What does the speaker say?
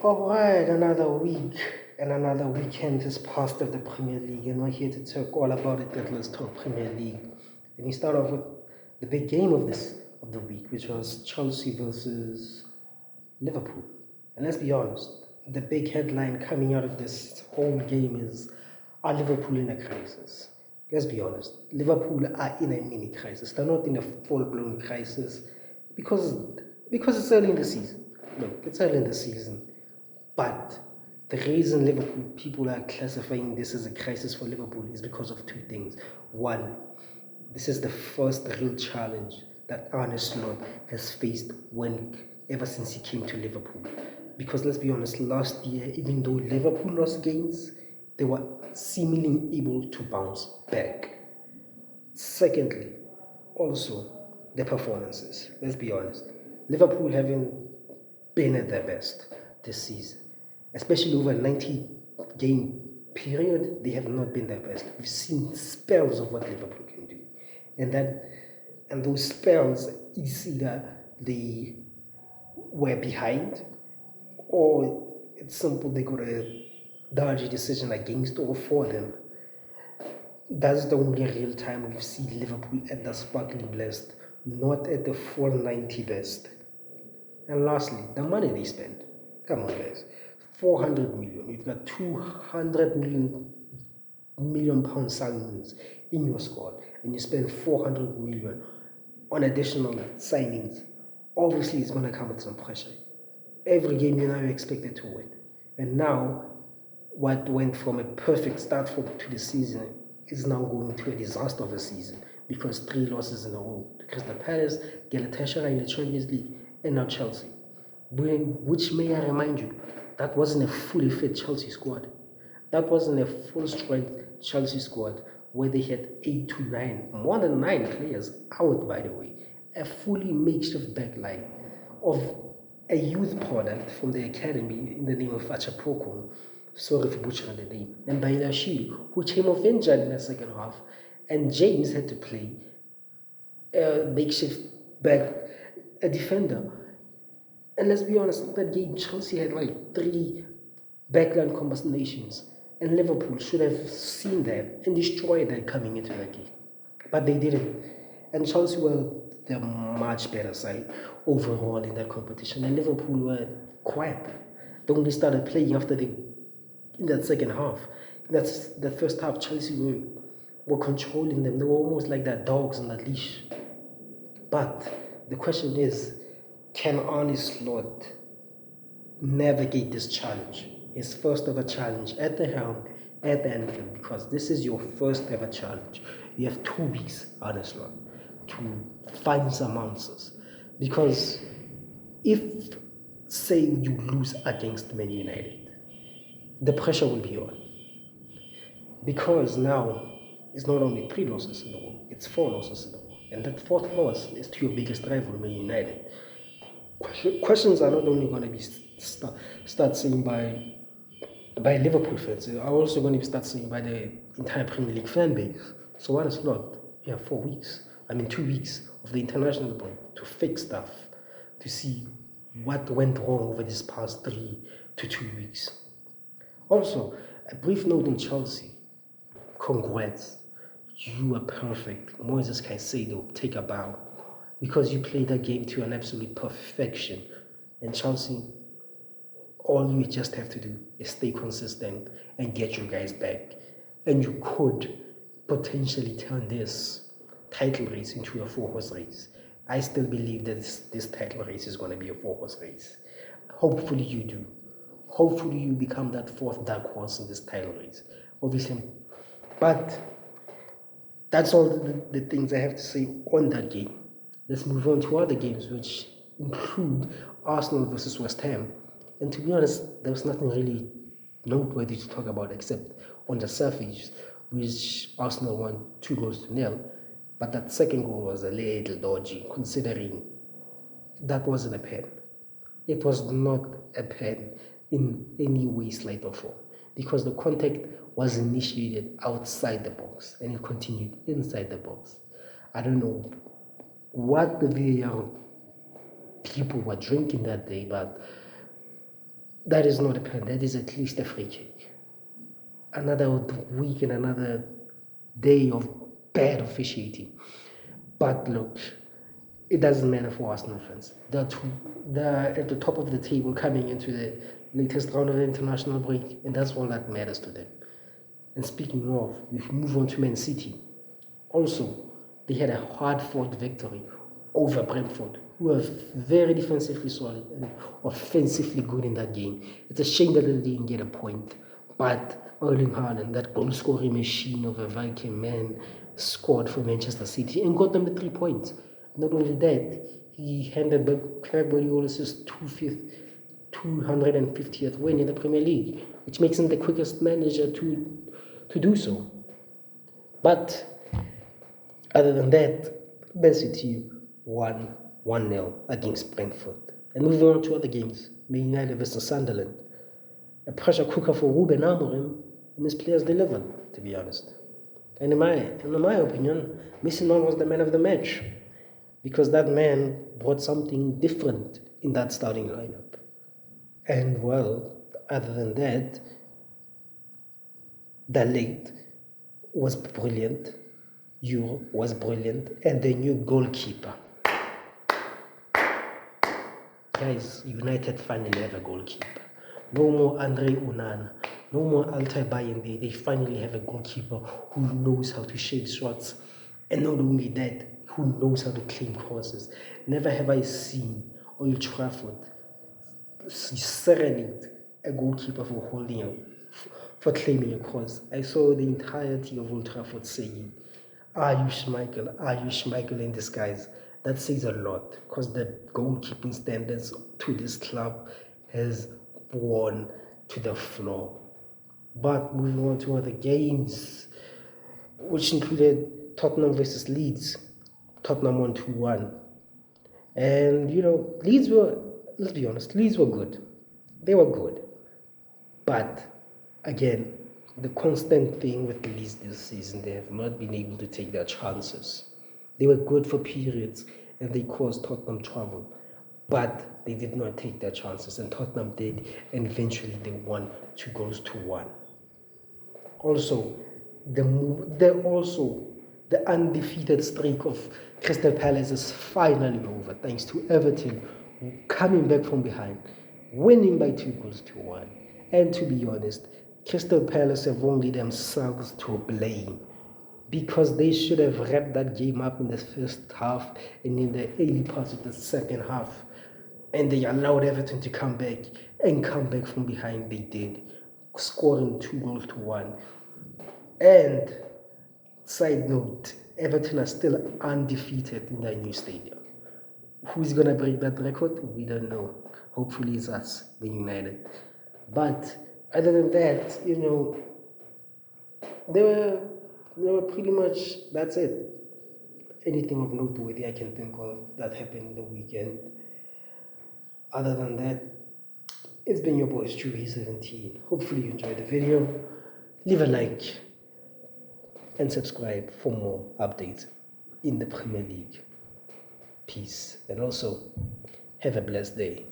All right, another week and another weekend has passed of the Premier League, and we're here to talk all about it. Let's talk Premier League. Let me start off with the big game of the week, which was Chelsea versus Liverpool. And let's be honest, the big headline coming out of this whole game is: are Liverpool in a crisis? Let's be honest, Liverpool are in a mini crisis. They're not in a full-blown crisis because because it's early in the season. Look, it's early in the season. But the reason Liverpool people are classifying this as a crisis for Liverpool is because of two things. One, this is the first real challenge that Arne Slot has faced ever since he came to Liverpool. Because let's be honest, last year, even though Liverpool lost games, they were seemingly able to bounce back. Secondly, also the performances. Let's be honest, Liverpool haven't been at their best this season, especially over a 90 game period. They have not been their best. We've seen spells of what Liverpool can do, and those spells is either they were behind, or it's simple they got a dodgy decision against or for them. That's the only real time we've seen Liverpool at the sparkling best, not at the full 90 best. And lastly, the money they spend. Come on, guys. 400 million. You've got 200 million pound signings in your squad, and you spend 400 million on additional signings. Obviously, it's going to come with some pressure. Every game you're expected to win. And now, what went from a perfect start to the season is now going to a disaster of a season because 3 losses in a row to Crystal Palace, Galatasaray in the Champions League, and now Chelsea. Which, may I remind you, that wasn't a fully fit Chelsea squad. That wasn't a full-strength Chelsea squad where they had 8 to 9, more than 9 players out, by the way. A fully makeshift backline of a youth product from the academy in the name of Achapoko. Sorry for butchering the name. And Bailashil, who came off injured in the second half. And James had to play a makeshift back, a defender. And let's be honest, in that game, Chelsea had like 3 backline combinations. And Liverpool should have seen that and destroyed that coming into that game. But they didn't. And Chelsea were the much better side overall in that competition. And Liverpool were crap. They only started playing in that second half. That's the first half. Chelsea were controlling them. They were almost like their dogs on that leash. But the question is, can Arne Slot navigate this challenge? His first ever challenge at the helm, at the Anfield, because this is your first ever challenge. You have 2 weeks, Arne Slot, to find some answers. Because if, say, you lose against Man United, the pressure will be on. Because now it's not only 3 losses in a row, it's 4 losses in a row. And that 4th loss is to your biggest rival, Man United. Questions are not only going to be start saying by Liverpool fans, are also going to be start saying by the entire Premier League fan base. So what is not? You have 4 weeks. 2 weeks of the international break to fix stuff, to see what went wrong over this past 3 to 2 weeks. Also, a brief note on Chelsea. Congrats. You are perfect. Moises Caicedo, take a bow. Because you played that game to an absolute perfection. And Chelsea, all you just have to do is stay consistent and get your guys back. And you could potentially turn this title race into a 4-horse race. I still believe that this title race is going to be a 4-horse race. Hopefully you do. Hopefully you become that 4th dark horse in this title race. Obviously, but that's all the things I have to say on that game. Let's move on to other games, which include Arsenal versus West Ham. And to be honest, there was nothing really noteworthy to talk about except on the surface, which Arsenal won 2-0. But that second goal was a little dodgy, considering that wasn't a pen. It was not a pen in any way, shape, or form, because the contact was initiated outside the box and it continued inside the box. I don't know what the VAR people were drinking that day, but that is not a pen, that is at least a free kick. Another week and another day of bad officiating. But look, it doesn't matter for Arsenal fans. They're at the top of the table coming into the latest round of the international break, and that's all that matters to them. And speaking of, we move on to Man City. Also, they had a hard-fought victory over Brentford, who are very defensively solid and offensively good in that game. It's a shame that they didn't get a point, but Erling Haaland, that goal-scoring machine of a Viking man, scored for Manchester City and got them the 3 points. Not only that, he handed back Pep Guardiola's 250th win in the Premier League, which makes him the quickest manager to do so. But other than that, Man City won 1-0 against Brentford. And moving on to other games, Man United versus Sunderland. A pressure cooker for Ruben Amorim, and his players delivered, to be honest. And in my opinion, Mason Mount was the man of the match, because that man brought something different in that starting lineup. And well, other than that, the late was brilliant, Euro was brilliant, and the new goalkeeper. Guys, United finally have a goalkeeper. No more Andre Onana, no more Altay Bayende. They finally have a goalkeeper who knows how to shape shots, and not only that, who knows how to claim crosses. Never have I seen Old Trafford serenade a goalkeeper for claiming a cross. I saw the entirety of Old Trafford saying, "Are you Schmeichel? Are you Schmeichel in disguise?" That says a lot, because the goalkeeping standards to this club has worn to the floor. But moving on to other games, which included Tottenham versus Leeds. Tottenham won 2-1. And, Leeds were, let's be honest, Leeds were good. They were good. But, again, the constant thing with the Leeds this season, they have not been able to take their chances. They were good for periods, and they caused Tottenham trouble. But they did not take their chances, and Tottenham did, and eventually they won 2-1. Also, the undefeated streak of Crystal Palace is finally over, thanks to Everton coming back from behind, winning by 2-1. And to be honest, Crystal Palace have only themselves to blame, because they should have wrapped that game up in the first half and in the early parts of the second half. And they allowed Everton to come back from behind. They did, scoring 2-1. And side note, Everton are still undefeated in their new stadium. Who's going to break that record? We don't know. Hopefully it's us, Man United. But other than that, they were pretty much, that's it. Anything of noteworthy I can think of that happened in the weekend. Other than that, it's been your boys, Chewy17. Hopefully you enjoyed the video. Leave a like and subscribe for more updates in the Premier League. Peace. And also, have a blessed day.